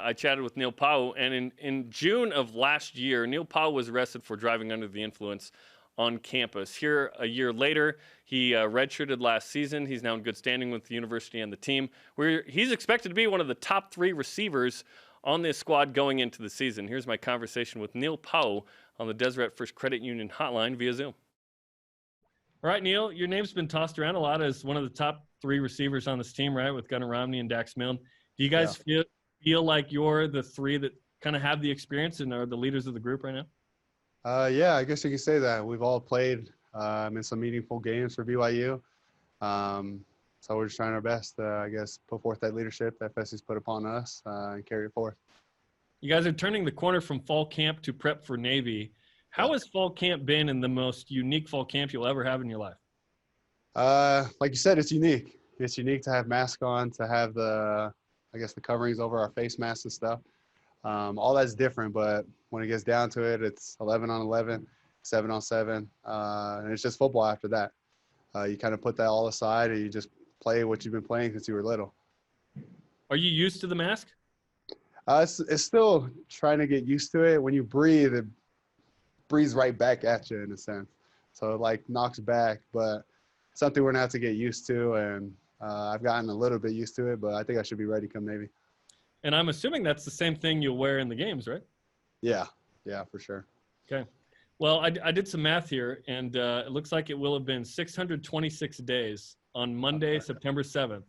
I chatted with Neil Pau'u, and in June of last year, Neil Pau'u was arrested for driving under the influence on campus. Here, a year later, he redshirted last season. He's now in good standing with the university and the team, where he's expected to be one of the top 3 receivers on this squad going into the season. Here's my conversation with Neil Pau'u on the Deseret First Credit Union hotline via Zoom. All right, Neil, your name's been tossed around a lot as one of the top 3 receivers on this team, right, with Gunnar Romney and Dax Milne. Do you guys feel like you're the 3 that kind of have the experience and are the leaders of the group right now? Yeah, I guess you could say that. We've all played in some meaningful games for BYU. So we're just trying our best to, I guess, put forth that leadership that Fessie's put upon us and carry it forth. You guys are turning the corner from fall camp to prep for Navy. How has fall camp been in the most unique fall camp you'll ever have in your life? Like you said, it's unique. It's unique to have masks on, to have the coverings over our face masks and stuff. All that's different, but when it gets down to it, it's 11 on 11, 7 on 7, and it's just football after that. You kind of put that all aside and you just play what you've been playing since you were little. Are you used to the mask? It's still trying to get used to it. When you breathe, it breathes right back at you in a sense. So it like knocks back, but something we're going to have to get used to, and I've gotten a little bit used to it, but I think I should be ready come Navy. And I'm assuming that's the same thing you'll wear in the games, right? Yeah, for sure. Okay. Well, I did some math here, and it looks like it will have been 626 days on Monday, September 7th,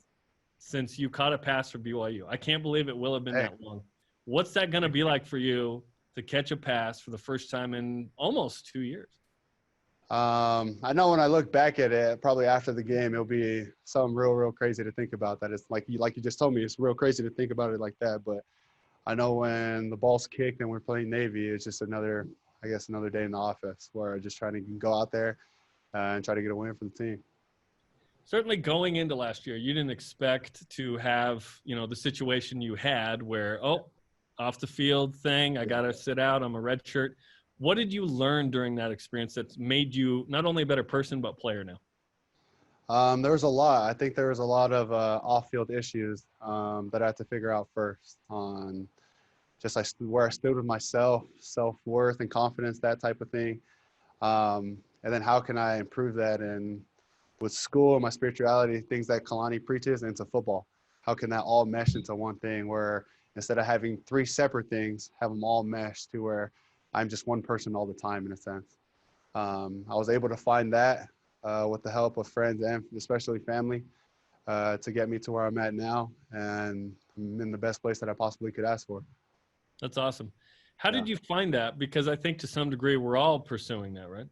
since you caught a pass for BYU. I can't believe it will have been that long. What's that going to be like for you to catch a pass for the first time in almost 2 years? I know when I look back at it, probably after the game, it'll be something real crazy to think about. That it's like you just told me, it's real crazy to think about it like that. But I know when the ball's kicked and we're playing Navy, it's just another day in the office where I'm just trying to go out there and try to get a win for the team. Certainly going into last year, you didn't expect to have, the situation you had where, off the field thing, I got to sit out, I'm a redshirt. What did you learn during that experience that's made you not only a better person, but player now? There was a lot. I think there was a lot of off-field issues that I had to figure out first on just where I stood with myself, self-worth and confidence, that type of thing. And then how can I improve that with school and my spirituality, things that Kalani preaches, into football? How can that all mesh into one thing where instead of having 3 separate things, have them all mesh to where I'm just one person all the time in a sense. I was able to find that with the help of friends and especially family to get me to where I'm at now, and I'm in the best place that I possibly could ask for. That's awesome. How did you find that? Because I think to some degree we're all pursuing that, right?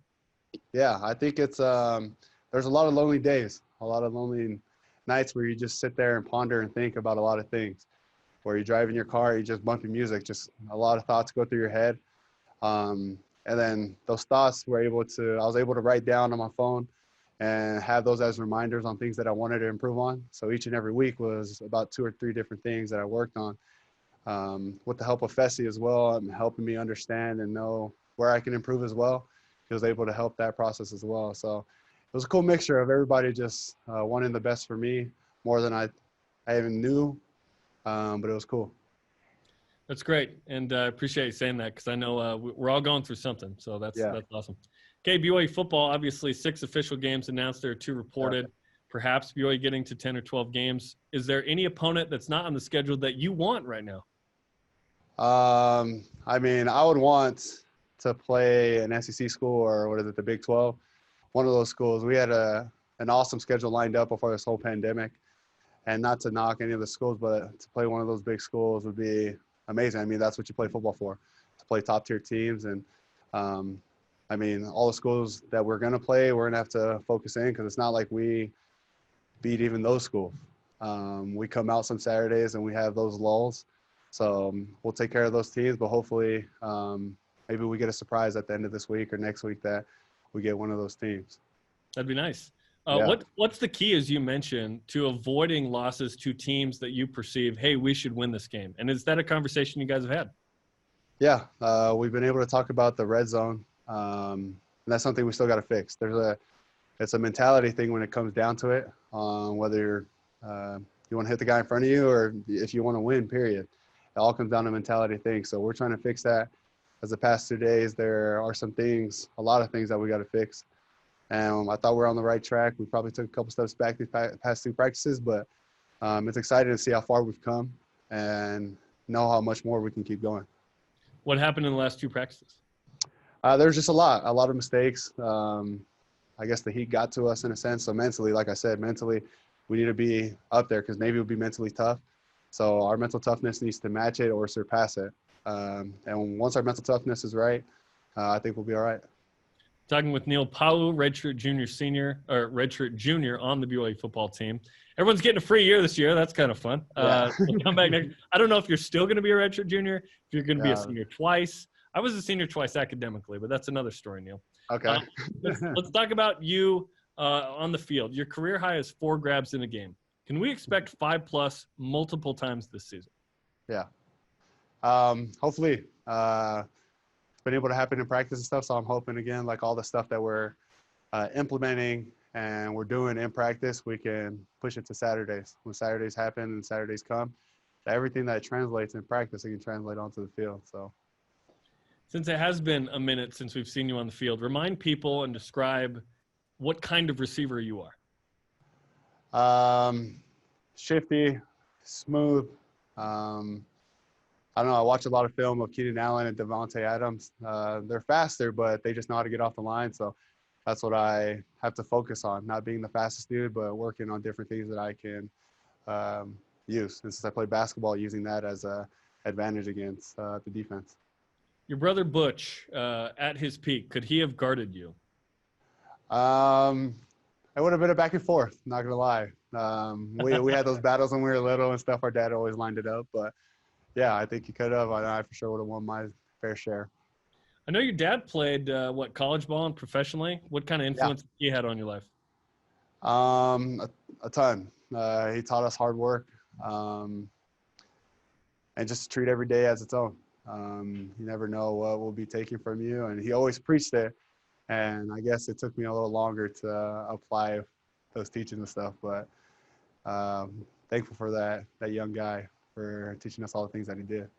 Yeah, I think it's there's a lot of lonely days, a lot of lonely nights where you just sit there and ponder and think about a lot of things. Where you drive in your car, you just bumping music, just a lot of thoughts go through your head. And then those thoughts I was able to write down on my phone and have those as reminders on things that I wanted to improve on. So each and every week was about 2 or 3 different things that I worked on. With the help of Fessie as well, and helping me understand and know where I can improve as well. He was able to help that process as well. So it was a cool mixture of everybody just wanting the best for me more than I even knew, but it was cool. That's great, and I appreciate you saying that because I know we're all going through something, so that's awesome. Okay, BYU football, obviously 6 official games announced. There are 2 reported. Yeah. Perhaps BYU getting to 10 or 12 games. Is there any opponent that's not on the schedule that you want right now? I mean, I would want to play an SEC school or the Big 12. One of those schools. We had an awesome schedule lined up before this whole pandemic, and not to knock any of the schools, but to play one of those big schools would be amazing. I mean, that's what you play football for, to play top tier teams. And I mean, all the schools that we're going to play, we're going to have to focus in, because it's not like we beat even those schools. We come out some Saturdays and we have those lulls. So we'll take care of those teams, but hopefully maybe we get a surprise at the end of this week or next week that we get one of those teams. That'd be nice. What's the key, as you mentioned, to avoiding losses to teams that you perceive, hey, we should win this game? And is that a conversation you guys have had? Yeah, we've been able to talk about the red zone. And that's something we still got to fix. It's a mentality thing when it comes down to it, whether you want to hit the guy in front of you or if you want to win, period. It all comes down to mentality things. So we're trying to fix that. As the past 2 days, there are some things, a lot of things that we got to fix. And I thought we were on the right track. We probably took a couple steps back these past 2 practices, but it's exciting to see how far we've come and know how much more we can keep going. What happened in the last 2 practices? There's just a lot of mistakes. I guess the heat got to us in a sense. So mentally, like I said, mentally, we need to be up there because Navy will be mentally tough. So our mental toughness needs to match it or surpass it. And once our mental toughness is right, I think we'll be all right. Talking with Neil Pau'u, redshirt junior on the BYU football team. Everyone's getting a free year this year. That's kind of fun. Yeah. We'll come back next. I don't know if you're still going to be a redshirt junior, if you're going to be a senior twice. I was a senior twice academically, but that's another story, Neil. Okay. Let's talk about you on the field. Your career high is 4 grabs in a game. Can we expect 5+ multiple times this season? Yeah. Hopefully. It's been able to happen in practice and stuff, so I'm hoping, again, like all the stuff that we're implementing and we're doing in practice, we can push it to Saturdays. When Saturdays happen and Saturdays come, everything that translates in practice, it can translate onto the field. So, since it has been a minute since we've seen you on the field, remind people and describe what kind of receiver you are. Shifty, smooth. I don't know. I watch a lot of film of Keenan Allen and Devontae Adams. They're faster, but they just know how to get off the line. So that's what I have to focus on, not being the fastest dude, but working on different things that I can use. And since I play basketball, using that as an advantage against the defense. Your brother Butch, at his peak, could he have guarded you? It would have been a back and forth, not going to lie. We had those battles when we were little and stuff. Our dad always lined it up, but yeah, I think he could have. I for sure would have won my fair share. I know your dad played college ball and professionally. What kind of influence he had on your life? A ton. He taught us hard work, and just to treat every day as its own. You never know what will be taken from you, and he always preached it. And I guess it took me a little longer to apply those teachings and stuff, but thankful for that young guy for teaching us all the things that he did.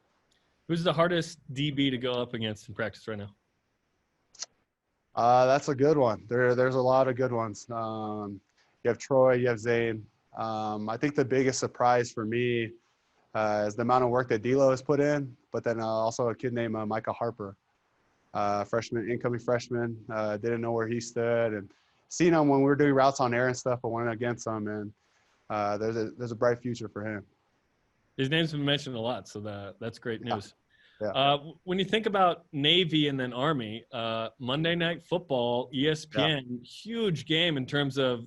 Who's the hardest DB to go up against in practice right now? That's a good one. There's a lot of good ones. You have Troy, you have Zane. I think the biggest surprise for me is the amount of work that D'Lo has put in, but then also a kid named Micah Harper, incoming freshman. Didn't know where he stood, and seeing him when we were doing routes on air and stuff, I went against him, and there's a bright future for him. His name's been mentioned a lot, so that's great news. Yeah. When you think about Navy and then Army, Monday Night Football, ESPN, huge game in terms of,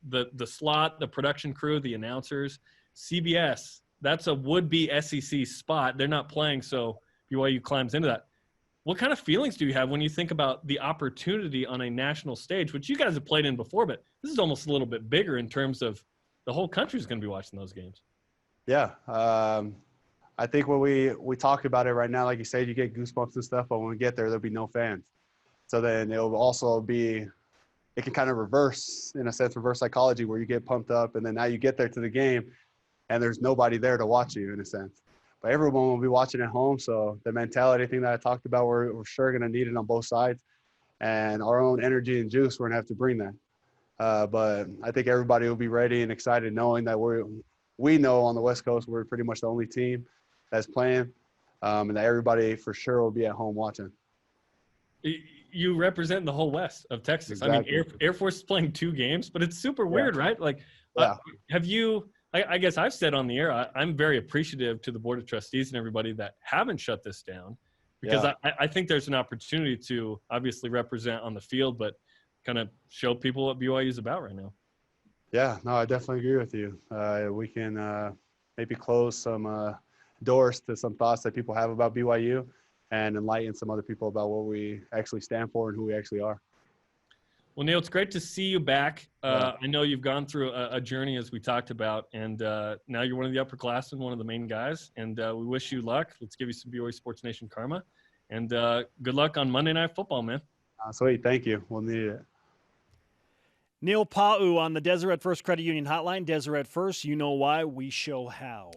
the slot, the production crew, the announcers. CBS, that's a would-be SEC spot. They're not playing, so BYU climbs into that. What kind of feelings do you have when you think about the opportunity on a national stage, which you guys have played in before, but this is almost a little bit bigger in terms of the whole country is going to be watching those games? Yeah. I think when we talk about it right now, like you said, you get goosebumps and stuff, but when we get there'll be no fans. So then it'll also be, it can kind of reverse psychology where you get pumped up and then now you get there to the game and there's nobody there to watch you in a sense. But everyone will be watching at home. So the mentality thing that I talked about, we're sure going to need it on both sides, and our own energy and juice, we're going to have to bring that. But I think everybody will be ready and excited knowing that we know on the West Coast we're pretty much the only team that's playing, and that everybody for sure will be at home watching. You represent the whole West of Texas. Exactly. I mean, Air Force is playing 2 games, but it's super weird, right? Like, have you – I guess I've said on the air, I'm very appreciative to the Board of Trustees and everybody that haven't shut this down, because I think there's an opportunity to obviously represent on the field, but kind of show people what BYU is about right now. Yeah, no, I definitely agree with you. We can maybe close some doors to some thoughts that people have about BYU and enlighten some other people about what we actually stand for and who we actually are. Well, Neil, it's great to see you back. I know you've gone through a journey, as we talked about, and now you're one of the upperclassmen, one of the main guys, and we wish you luck. Let's give you some BYU Sports Nation karma, and good luck on Monday Night Football, man. Sweet. Thank you. We'll need it. Neil Pau'u on the Deseret First Credit Union Hotline. Deseret First, you know why, we show how.